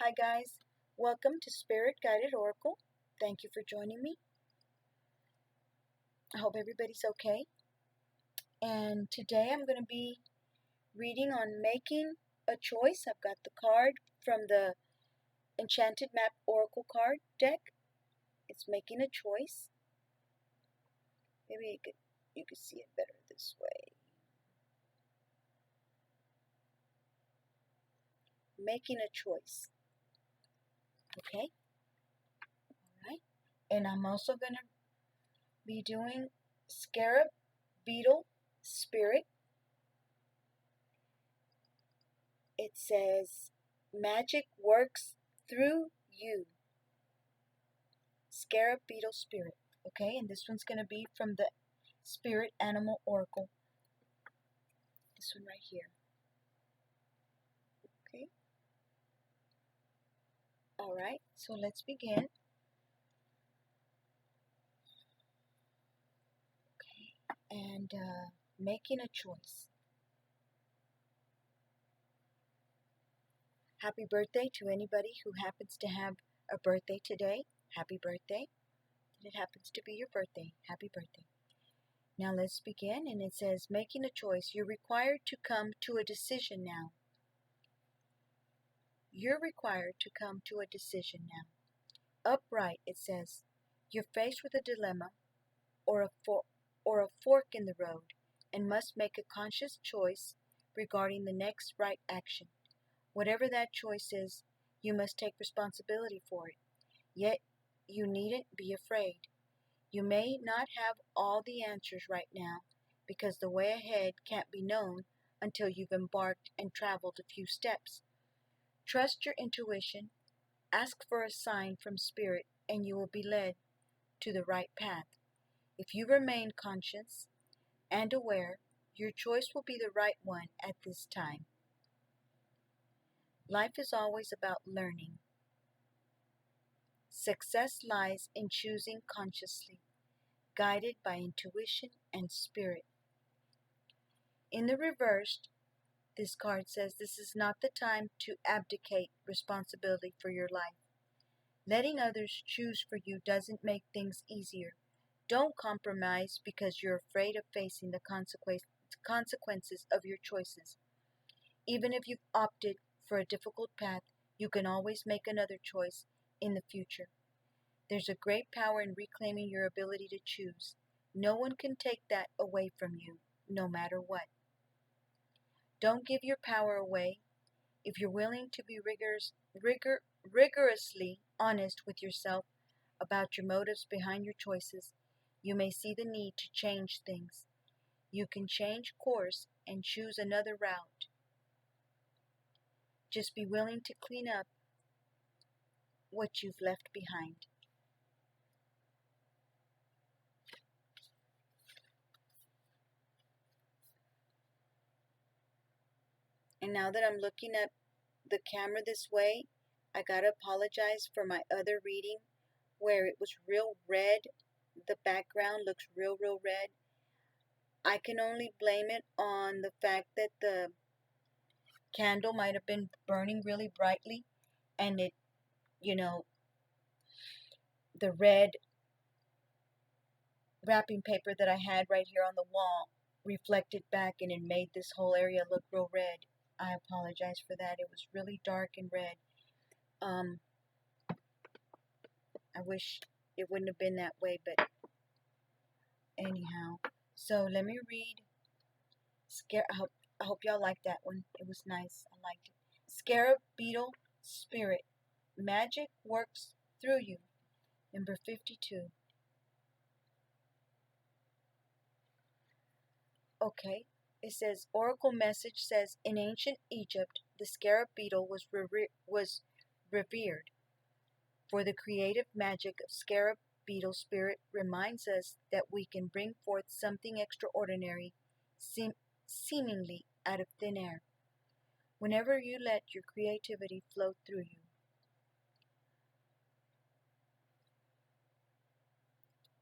Hi guys, welcome to Spirit Guided Oracle. Thank you for joining me. I hope everybody's okay. And today I'm going to be reading on making a choice. I've got the card from the Enchanted Map Oracle card deck. It's making a choice. Maybe you could see it better this way. Making a choice. Okay? Alright. And I'm also going to be doing Scarab Beetle Spirit. It says, magic works through you. Scarab Beetle Spirit. Okay, and this one's going to be from the Spirit Animal Oracle. This one right here. Okay. Alright, so let's begin. Okay, and making a choice. Happy birthday to anybody who happens to have a birthday today. Happy birthday. It happens to be your birthday. Happy birthday. Now let's begin, and it says, making a choice. You're required to come to a decision now. You're required to come to a decision now. Upright, it says, you're faced with a dilemma or a fork in the road and must make a conscious choice regarding the next right action. Whatever that choice is, you must take responsibility for it. Yet, you needn't be afraid. You may not have all the answers right now because the way ahead can't be known until you've embarked and traveled a few steps. Trust your intuition, ask for a sign from Spirit, and you will be led to the right path. If you remain conscious and aware, your choice will be the right one at this time. Life is always about learning. Success lies in choosing consciously, guided by intuition and spirit. In the reversed, this card says this is not the time to abdicate responsibility for your life. Letting others choose for you doesn't make things easier. Don't compromise because you're afraid of facing the consequences of your choices. Even if you've opted for a difficult path, you can always make another choice in the future. There's a great power in reclaiming your ability to choose. No one can take that away from you, no matter what. Don't give your power away. If you're willing to be rigorously honest with yourself about your motives behind your choices, you may see the need to change things. You can change course and choose another route. Just be willing to clean up what you've left behind. And now that I'm looking at the camera this way, I gotta apologize for my other reading where it was real red. The background looks real red. I can only blame it on the fact that the candle might have been burning really brightly, and it, the red wrapping paper that I had right here on the wall reflected back, and it made this whole area look real red. I apologize for that. It was really dark and red. I wish it wouldn't have been that way, but anyhow. So let me read. I hope y'all liked that one. It was nice. I liked it. Scarab Beetle Spirit. Magic works through you. Number 52. Okay. It says, Oracle message says, in ancient Egypt, the scarab beetle was revered. For the creative magic of Scarab Beetle Spirit reminds us that we can bring forth something extraordinary, seemingly out of thin air, whenever you let your creativity flow through you.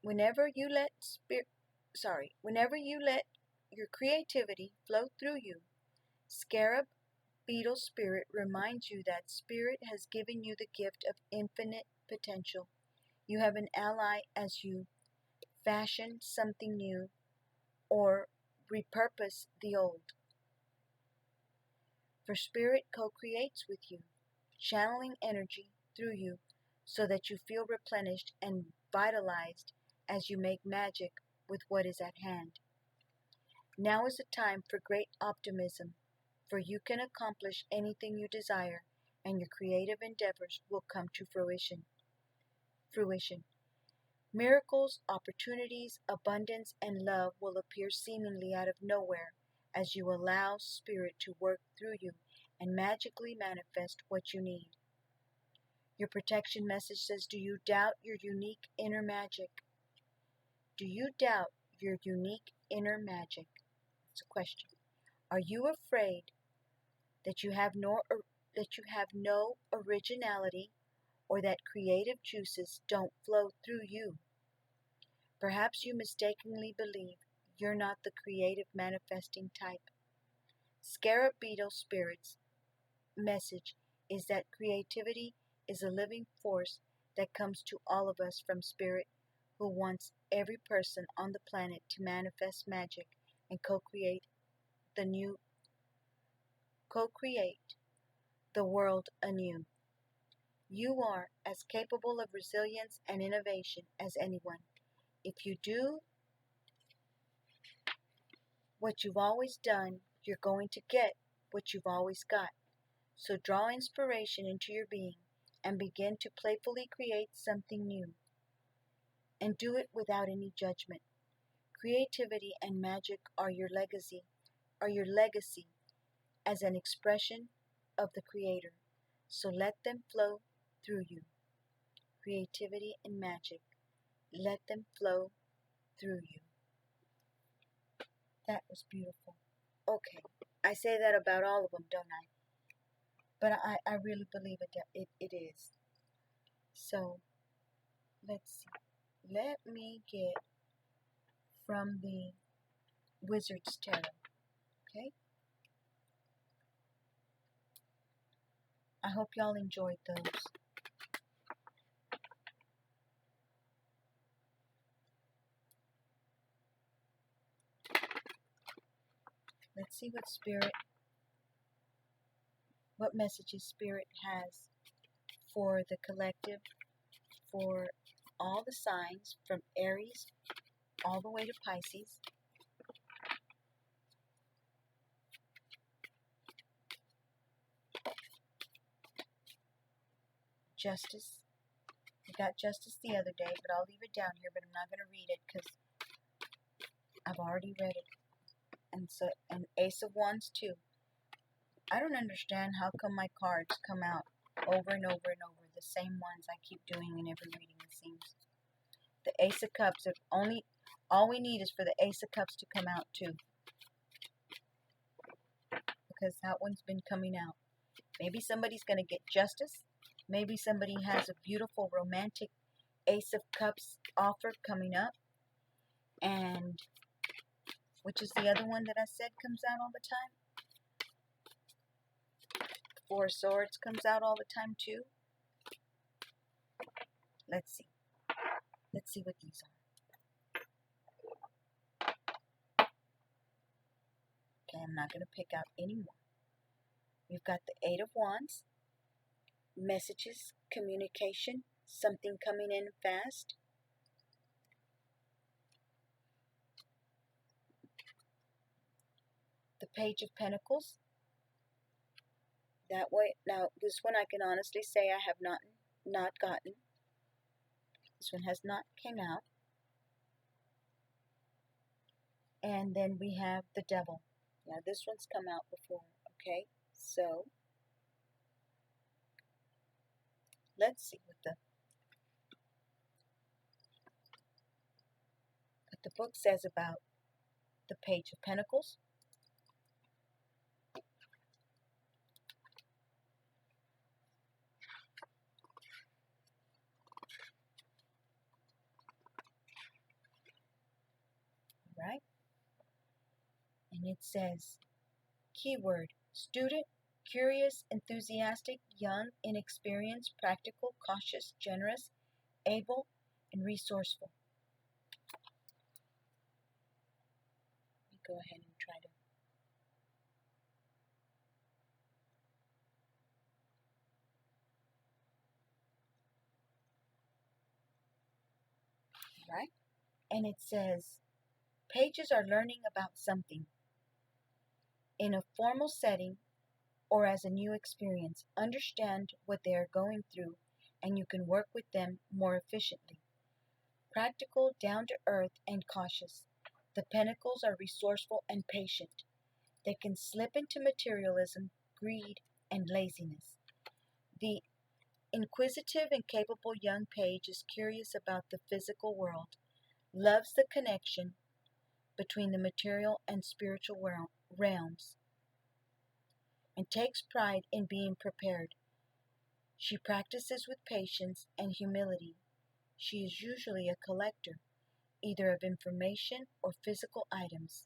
Whenever you let your creativity flow through you, Scarab Beetle Spirit reminds you that Spirit has given you the gift of infinite potential. You have an ally as you fashion something new or repurpose the old. For Spirit co-creates with you, channeling energy through you so that you feel replenished and vitalized as you make magic with what is at hand. Now is the time for great optimism, for you can accomplish anything you desire, and your creative endeavors will come to fruition. Miracles, opportunities, abundance, and love will appear seemingly out of nowhere as you allow Spirit to work through you and magically manifest what you need. Your protection message says, do you doubt your unique inner magic? Do you doubt your unique inner magic? It's a question. Are you afraid that you have no originality, or that creative juices don't flow through you? Perhaps you mistakenly believe you're not the creative manifesting type. Scarab Beetle Spirit's message is that creativity is a living force that comes to all of us from Spirit, who wants every person on the planet to manifest magic and co-create the world anew. You are as capable of resilience and innovation as anyone. If you do what you've always done, you're going to get what you've always got. So draw inspiration into your being and begin to playfully create something new. And do it without any judgment. Creativity and magic are your legacy as an expression of the Creator. So let them flow through you. Creativity and magic, let them flow through you. That was beautiful. Okay, I say that about all of them, don't I? But I really believe it is. So, let's see. Let me get from the Wizard's Tarot, okay? I hope y'all enjoyed those. Let's see what messages Spirit has for the collective, for all the signs from Aries all the way to Pisces. Justice. We got Justice the other day, but I'll leave it down here, but I'm not going to read it because I've already read it. And Ace of Wands too. I don't understand how come my cards come out over and over and over, the same ones I keep doing in every reading, it seems. The Ace of Cups, all we need is for the Ace of Cups to come out too, because that one's been coming out. Maybe somebody's going to get justice. Maybe somebody has a beautiful romantic Ace of Cups offer coming up. And which is the other one that I said comes out all the time? Four of Swords comes out all the time too. Let's see. Let's see what these are. Okay, I'm not going to pick out any more. We've got the Eight of Wands. Messages, communication, something coming in fast. The Page of Pentacles. That way, now this one I can honestly say I have not gotten. This one has not came out. And then we have the Devil. Now this one's come out before, okay? So, let's see what the book says about the Page of Pentacles. Right? And it says, keyword, student, Curious, enthusiastic, young, inexperienced, practical, cautious, generous, able, and resourceful. Let me go ahead and try to. Right? And it says, pages are learning about something in a formal setting or as a new experience. Understand what they are going through, and you can work with them more efficiently. Practical, down to earth, and cautious. The Pentacles are resourceful and patient. They can slip into materialism, greed, and laziness. The inquisitive and capable young page is curious about the physical world, loves the connection between the material and spiritual realms, and takes pride in being prepared. She practices with patience and humility. She is usually a collector, either of information or physical items.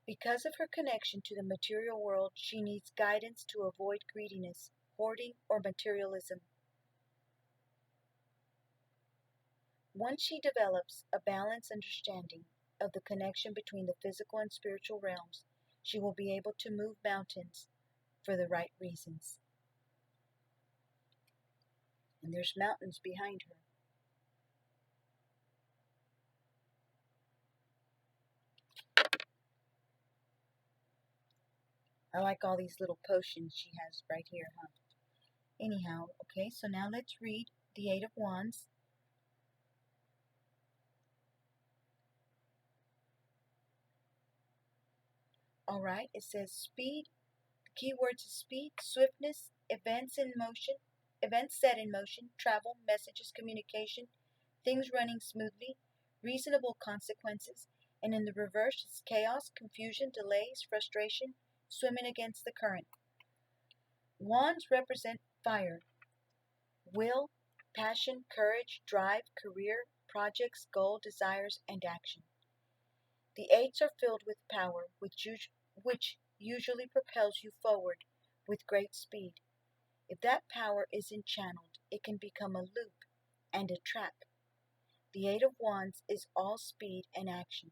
Because of her connection to the material world, she needs guidance to avoid greediness, hoarding, or materialism. Once she develops a balanced understanding of the connection between the physical and spiritual realms, she will be able to move mountains for the right reasons. And there's mountains behind her. I like all these little potions she has right here, huh? Anyhow, okay, so now let's read the Eight of Wands. All right, it says speed. The key words is speed, swiftness, events set in motion, travel, messages, communication, things running smoothly, reasonable consequences. And in the reverse, it's chaos, confusion, delays, frustration, swimming against the current. Wands represent fire, will, passion, courage, drive, career, projects, goal, desires, and action. The eights are filled with power, which usually propels you forward with great speed. If that power isn't channeled, it can become a loop and a trap. The Eight of Wands is all speed and action.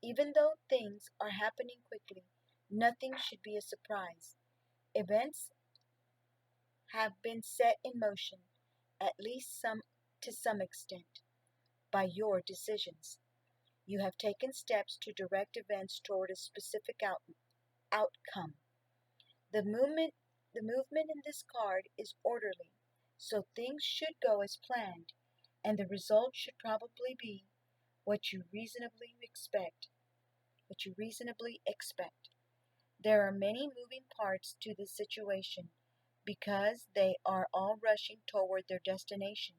Even though things are happening quickly, nothing should be a surprise. Events have been set in motion, at least to some extent, by your decisions. You have taken steps to direct events toward a specific outcome. The movement in this card is orderly, so things should go as planned, and the result should probably be what you reasonably expect. There are many moving parts to this situation because they are all rushing toward their destination.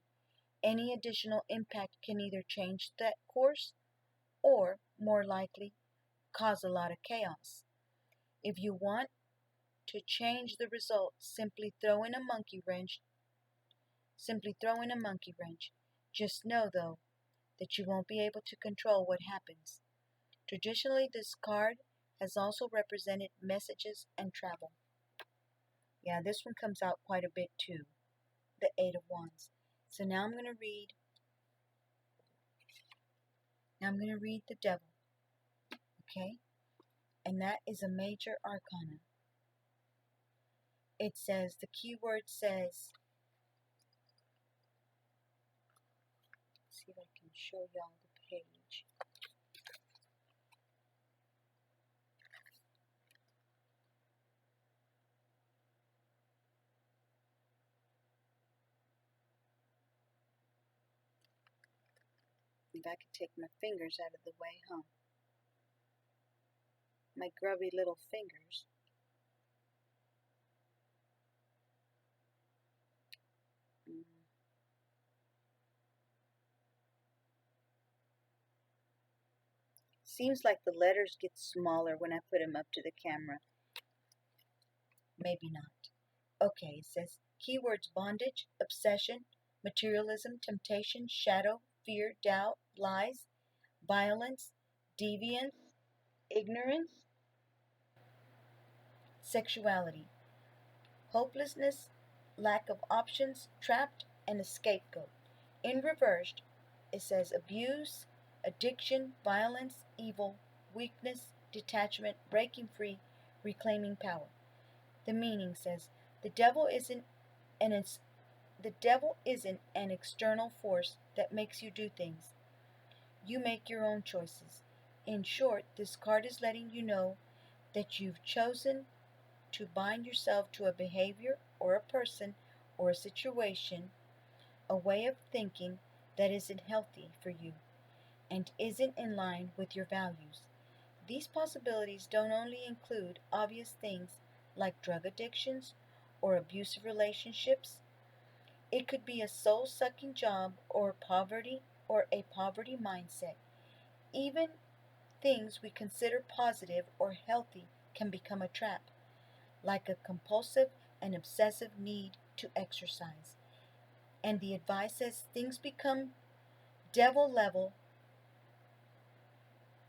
Any additional impact can either change that course or, more likely, cause a lot of chaos. If you want to change the result, simply throw in a monkey wrench. Just know, though, that you won't be able to control what happens. Traditionally, this card has also represented messages and travel. Yeah, this one comes out quite a bit too, the Eight of Wands. So now I'm going to read the Devil, okay? And that is a major arcana. It says, the keyword says, see if I can show y'all the page. If I could take my fingers out of the way, huh? My grubby little fingers. Mm. Seems like the letters get smaller when I put them up to the camera. Maybe not. Okay, it says keywords bondage, obsession, materialism, temptation, shadow, fear, doubt, lies, violence, deviance, ignorance, sexuality, hopelessness, lack of options, trapped, and a scapegoat. In reversed, it says abuse, addiction, violence, evil, weakness, detachment, breaking free, reclaiming power. The meaning says the devil isn't an the devil isn't an external force that makes you do things. You make your own choices. In short, this card is letting you know that you've chosen to bind yourself to a behavior or a person or a situation, a way of thinking that isn't healthy for you and isn't in line with your values. These possibilities don't only include obvious things like drug addictions or abusive relationships. It could be a soul sucking job or a poverty mindset. Even things we consider positive or healthy can become a trap, like a compulsive and obsessive need to exercise. And the advice says things become devil level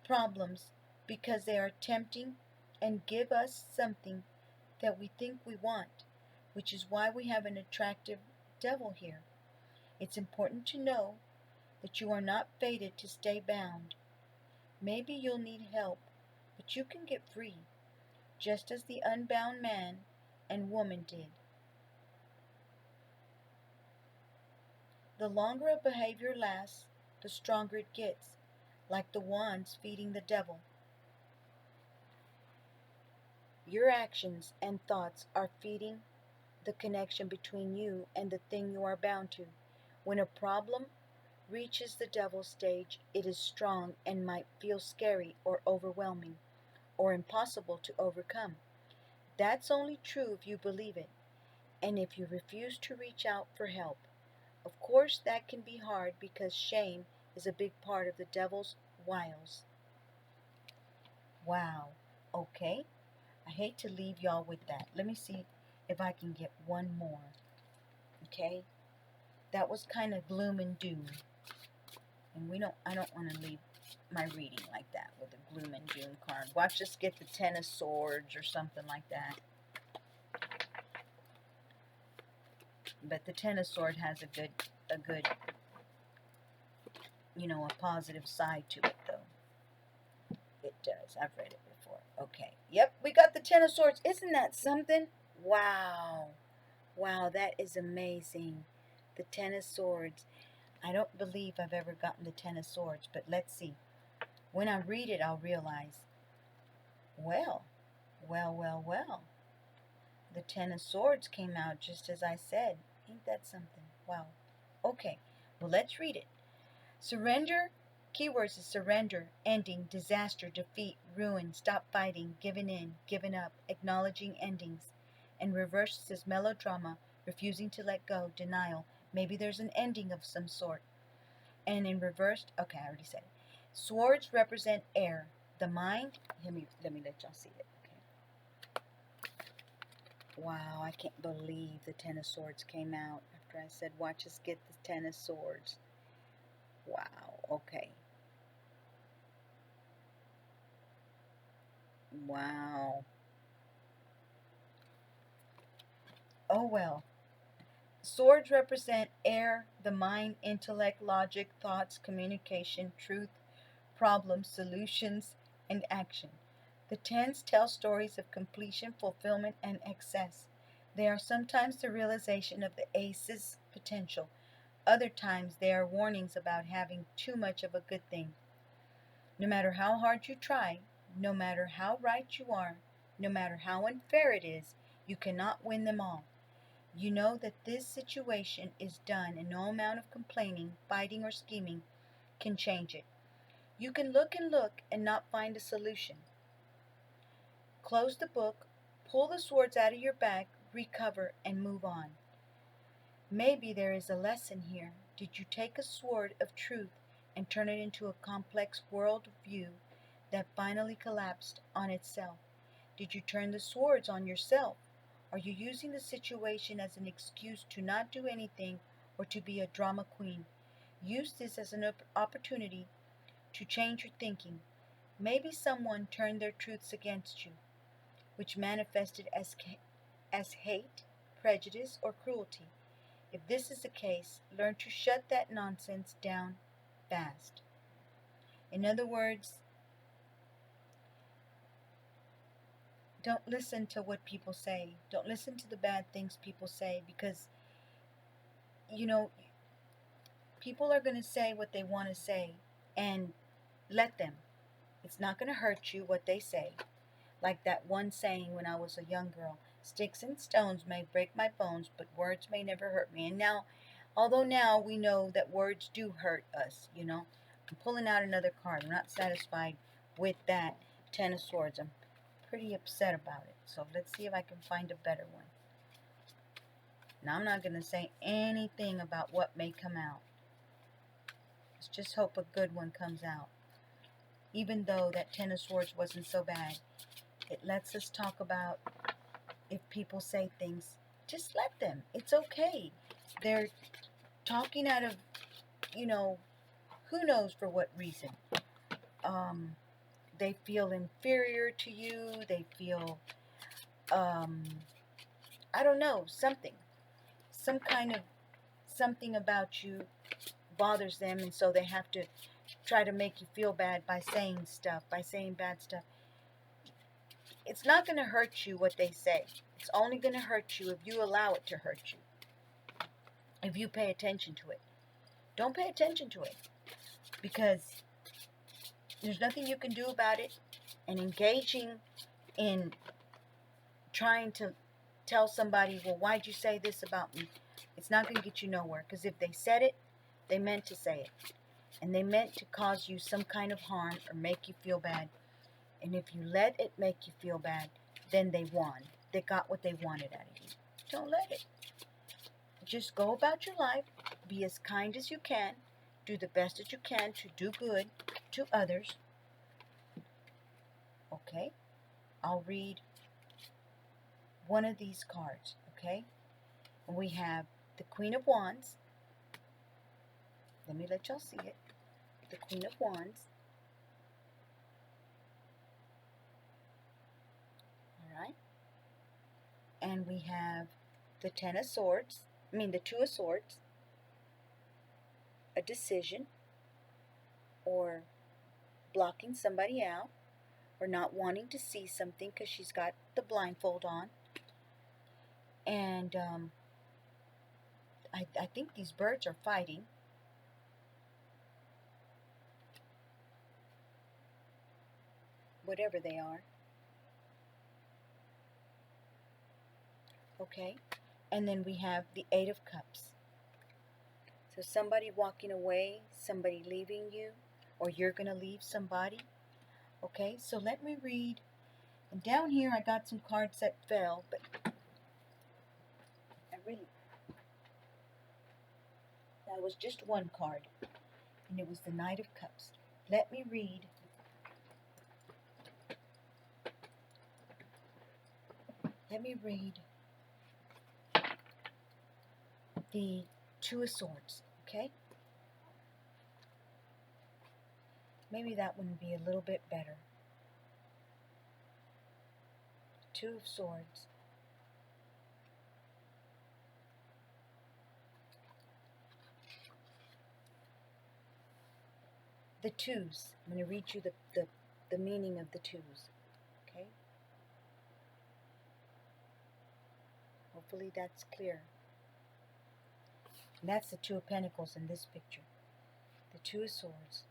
problems because they are tempting and give us something that we think we want, which is why we have an attractive devil here. It's important to know that you are not fated to stay bound. Maybe you'll need help, but you can get free, just as the unbound man and woman did. The longer a behavior lasts, the stronger it gets, like the wands feeding the devil. Your actions and thoughts are feeding the connection between you and the thing you are bound to. When a problem reaches the devil stage, it is strong and might feel scary or overwhelming or impossible to overcome. That's only true if you believe it and if you refuse to reach out for help. Of course, that can be hard because shame is a big part of the devil's wiles. Wow. Okay. I hate to leave y'all with that. Let me see if I can get one more. Okay? That was kind of gloom and doom. And I don't want to leave my reading like that with a gloom and doom card. Watch us get the Ten of Swords or something like that. But the Ten of Swords has a good, a positive side to it, though. It does. I've read it before. Okay. Yep, we got the Ten of Swords. Isn't that something? Wow. Wow, that is amazing. The Ten of Swords. I don't believe I've ever gotten the Ten of Swords, but let's see. When I read it, I'll realize, well, well. The Ten of Swords came out just as I said. Ain't that something? Wow. Okay, well, let's read it. Surrender. Keywords is surrender, ending, disaster, defeat, ruin, stop fighting, giving in, giving up, acknowledging endings. And reverse says melodrama, refusing to let go, denial. Maybe there's an ending of some sort. And in reversed, okay, I already said it. Swords represent air. The mind, let me let y'all see it. Wow, I can't believe the Ten of Swords came out after I said, watch us get the Ten of Swords. Wow, okay. Wow. Oh well. Swords represent air, the mind, intellect, logic, thoughts, communication, truth, problems, solutions, and action. The tens tell stories of completion, fulfillment, and excess. They are sometimes the realization of the ace's potential. Other times they are warnings about having too much of a good thing. No matter how hard you try, no matter how right you are, no matter how unfair it is, you cannot win them all. You know that this situation is done and no amount of complaining, fighting, or scheming can change it. You can look and not find a solution. Close the book, pull the swords out of your bag, recover, and move on. Maybe there is a lesson here. Did you take a sword of truth and turn it into a complex world view that finally collapsed on itself? Did you turn the swords on yourself? Are you using the situation as an excuse to not do anything or to be a drama queen? Use this as an opportunity to change your thinking. Maybe someone turned their truths against you. which manifested as hate, prejudice, or cruelty. If this is the case, learn to shut that nonsense down fast. In other words, don't listen to what people say. Don't listen to the bad things people say, because, you know, people are going to say what they want to say, and let them. It's not going to hurt you what they say. Like that one saying when I was a young girl, sticks and stones may break my bones, but words may never hurt me. And now, although now we know that words do hurt us, I'm pulling out another card. I'm not satisfied with that Ten of Swords. I'm pretty upset about it. So let's see if I can find a better one. Now, I'm not going to say anything about what may come out. Let's just hope a good one comes out. Even though that Ten of Swords wasn't so bad, it lets us talk about, if people say things, just let them. It's okay. They're talking out of, who knows for what reason. They feel inferior to you. They feel, I don't know, something. Some kind of something about you bothers them, and so they have to try to make you feel bad by saying stuff, by saying bad stuff. It's not going to hurt you what they say. It's only going to hurt you if you allow it to hurt you. If you pay attention to it. Don't pay attention to it, because there's nothing you can do about it. And engaging in trying to tell somebody, well, why'd you say this about me? It's not going to get you nowhere, because if they said it, they meant to say it. And they meant to cause you some kind of harm or make you feel bad. And if you let it make you feel bad, then they won. They got what they wanted out of you. Don't let it. Just go about your life. Be as kind as you can. Do the best that you can to do good to others. Okay? I'll read one of these cards. Okay? And we have the Queen of Wands. Let me let y'all see it. The Queen of Wands. Alright? And we have the Ten of Swords. The Two of Swords. A decision. Or blocking somebody out. Or not wanting to see something because she's got the blindfold on. And I think these birds are fighting. Whatever they are. Okay? And then we have the Eight of Cups. So somebody walking away, somebody leaving you, or you're going to leave somebody. Okay? So let me read. And down here I got some cards that fell, but that was just one card. And it was the Knight of Cups. Let me read the Two of Swords, okay? Maybe that one would be a little bit better. Two of Swords. The twos. I'm going to read you the meaning of the twos, okay? Hopefully that's clear. And that's the Two of Pentacles in this picture. The Two of Swords.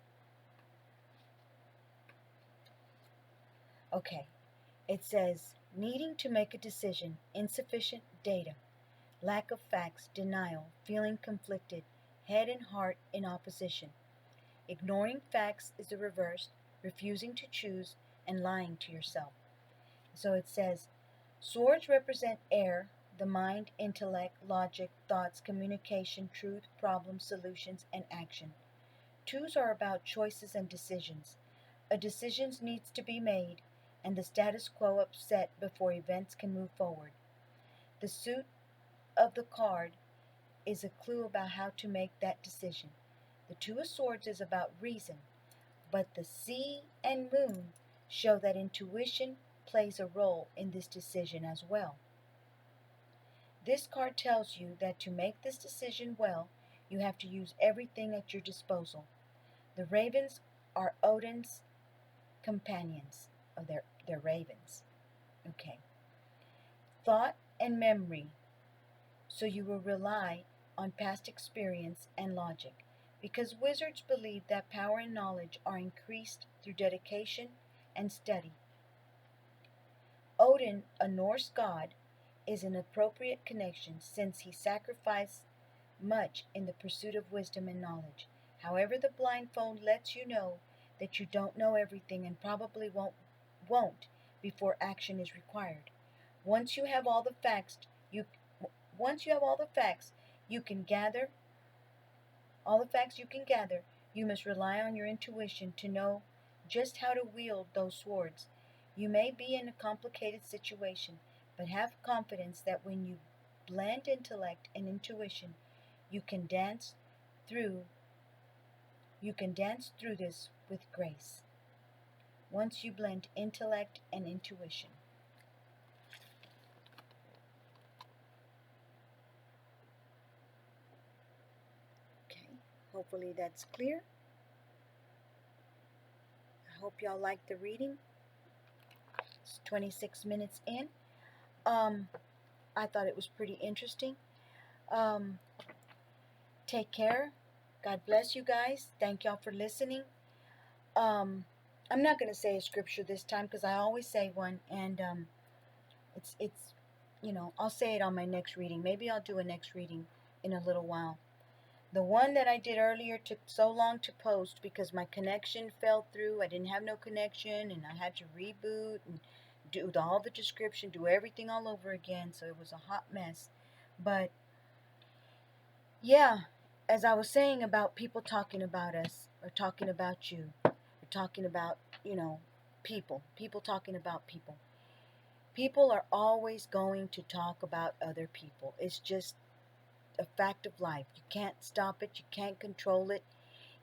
Okay. It says, needing to make a decision, insufficient data, lack of facts, denial, feeling conflicted, head and heart in opposition. Ignoring facts is the reverse, refusing to choose, and lying to yourself. So it says, swords represent air, the mind, intellect, logic, thoughts, communication, truth, problems, solutions, and action. Twos are about choices and decisions. A decision needs to be made, and the status quo upset before events can move forward. The suit of the card is a clue about how to make that decision. The Two of Swords is about reason, but the sea and moon show that intuition plays a role in this decision as well. This card tells you that to make this decision well, you have to use everything at your disposal. The ravens are Odin's companions, of their ravens. Okay. Thought and memory. So you will rely on past experience and logic, because wizards believe that power and knowledge are increased through dedication and study. Odin, a Norse god, is an appropriate connection since he sacrificed much in the pursuit of wisdom and knowledge. However, the blindfold lets you know that you don't know everything and probably won't before action is required. Once you have all the facts, you once you have all the facts you can gather, all the facts you can gather, you must rely on your intuition to know just how to wield those swords. You may be in a complicated situation, but have confidence that when you blend intellect and intuition, you can dance through this with grace. Once you blend intellect and intuition. Okay, hopefully that's clear. I hope y'all like the reading. It's 26 minutes in. I thought it was pretty interesting. Take care. God bless you guys. Thank y'all for listening. I'm not going to say a scripture this time because I always say one, and it's I'll say it on my next reading. Maybe I'll do a next reading in a little while. The one that I did earlier took so long to post because my connection fell through. I didn't have no connection, and I had to reboot and do all the description, do everything all over again, so it was a hot mess. But yeah, as I was saying about people talking about us, or talking about you, or talking about, people talking about people. People are always going to talk about other people. It's just a fact of life. You can't stop it. You can't control it.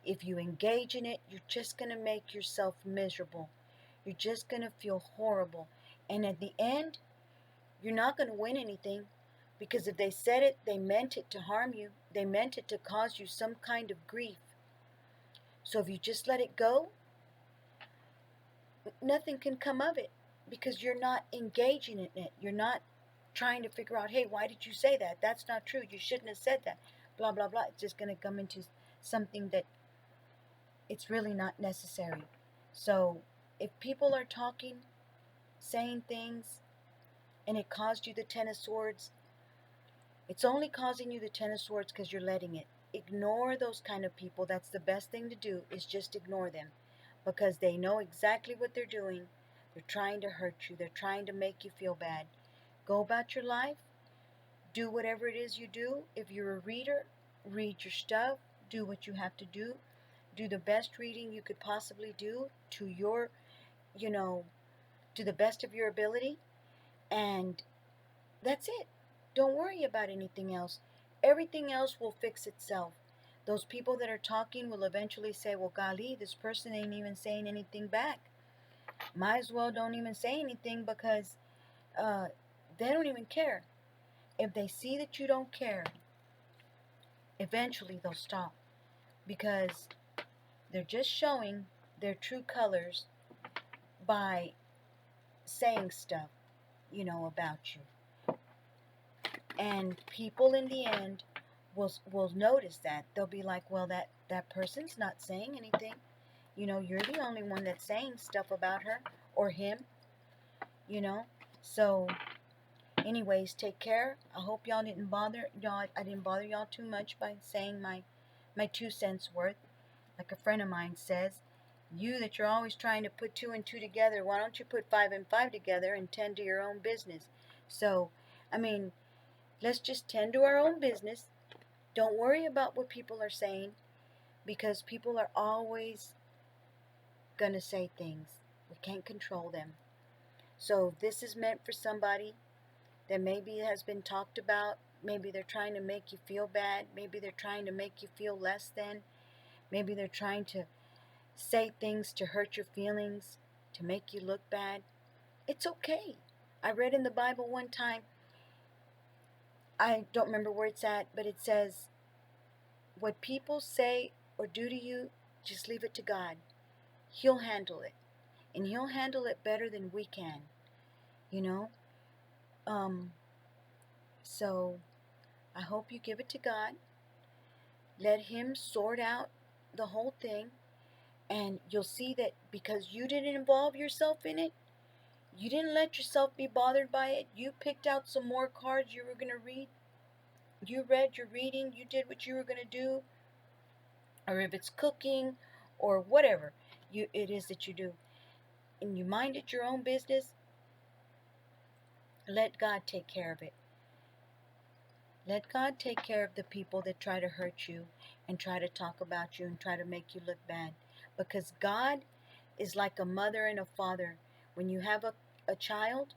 If you engage in it, you're just going to make yourself miserable. You're just going to feel horrible. And at the end, you're not going to win anything, because if they said it, they meant it to harm you. They meant it to cause you some kind of grief. So if you just let it go, nothing can come of it, because you're not engaging in it. You're not trying to figure out, hey, why did you say that? That's not true. You shouldn't have said that. Blah, blah, blah. It's just going to come into something that it's really not necessary. So if people are talking, saying things, and it caused you the Ten of Swords, it's only causing you the Ten of Swords because you're letting it. Ignore those kind of people. That's the best thing to do, is just ignore them, because they know exactly what they're doing. They're trying to hurt you. They're trying to make you feel bad. Go about your life. Do whatever it is you do. If you're a reader, read your stuff. Do what you have to do. Do the best reading you could possibly do to your, to the best of your ability. And that's it. Don't worry about anything else. Everything else will fix itself. Those people that are talking will eventually say, well, golly, this person ain't even saying anything back. Might as well don't even say anything, because they don't even care. If they see that you don't care, eventually they'll stop, because they're just showing their true colors by saying stuff, about you. And people in the end will notice that. They'll be like, well, that person's not saying anything. You're the only one that's saying stuff about her or him, So anyways, take care. I hope y'all didn't bother y'all. I didn't bother y'all too much by saying my 2 cents worth. Like a friend of mine says, you that you're always trying to put 2 and 2 together, why don't you put 5 and 5 together and tend to your own business? So, let's just tend to our own business. Don't worry about what people are saying, because people are always going to say things. We can't control them. So if this is meant for somebody that maybe has been talked about, maybe they're trying to make you feel bad, maybe they're trying to make you feel less than, maybe they're trying to say things to hurt your feelings, to make you look bad, It's okay. I read in the Bible one time, I don't remember where it's at, but it says, what people say or do to you, just leave it to God. He'll handle it. And He'll handle it better than we can, you know? Um, so I hope you give it to God. Let Him sort out the whole thing. And you'll see that because you didn't involve yourself in it, you didn't let yourself be bothered by it. You picked out some more cards you were going to read. You read your reading. You did what you were going to do. Or if it's cooking or whatever it is that you do. And you minded your own business, let God take care of it. Let God take care of the people that try to hurt you and try to talk about you and try to make you look bad. Because God is like a mother and a father. When you have a child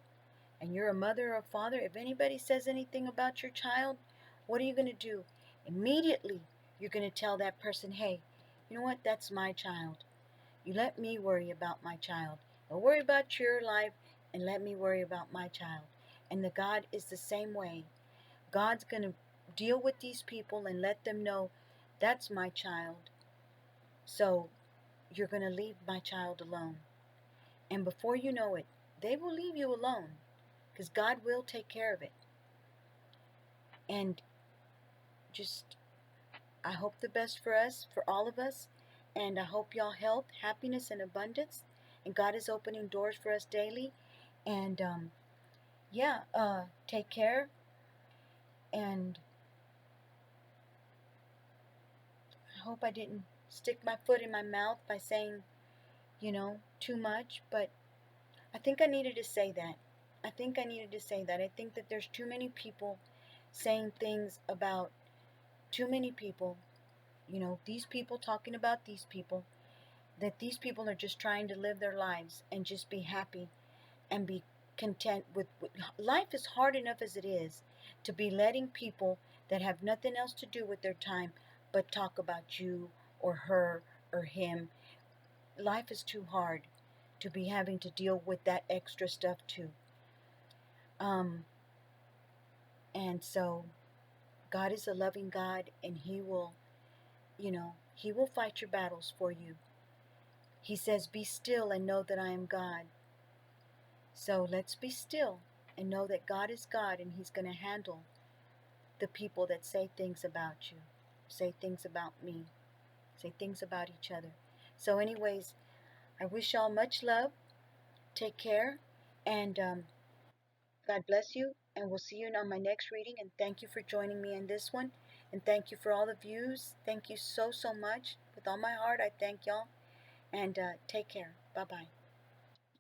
and you're a mother or a father, if anybody says anything about your child, what are you going to do? Immediately, you're going to tell that person, hey, you know what? That's my child. You let me worry about my child. Don't worry about your life and let me worry about my child. And the God is the same way. God's going to deal with these people and let them know that's my child. So you're going to leave my child alone. And before you know it, they will leave you alone because God will take care of it. And just, I hope the best for us, for all of us. And I hope y'all health, happiness, and abundance. And God is opening doors for us daily. And take care. And I hope I didn't stick my foot in my mouth by saying, too much. But I think I needed to say that. I think that there's too many people saying things about too many people. These people talking about these people. That these people are just trying to live their lives and just be happy and be content with life is hard enough as it is to be letting people that have nothing else to do with their time but talk about you or her or him. Life is too hard to be having to deal with that extra stuff too. And so God is a loving God, and He will fight your battles for you. He says, be still and know that I am God. So let's be still and know that God is God, and He's going to handle the people that say things about you, say things about me, say things about each other. So anyways, I wish y'all much love. Take care, and God bless you, and we'll see you on my next reading. And thank you for joining me in this one, and thank you for all the views. Thank you so much. With all my heart, I thank y'all, and take care. Bye-bye.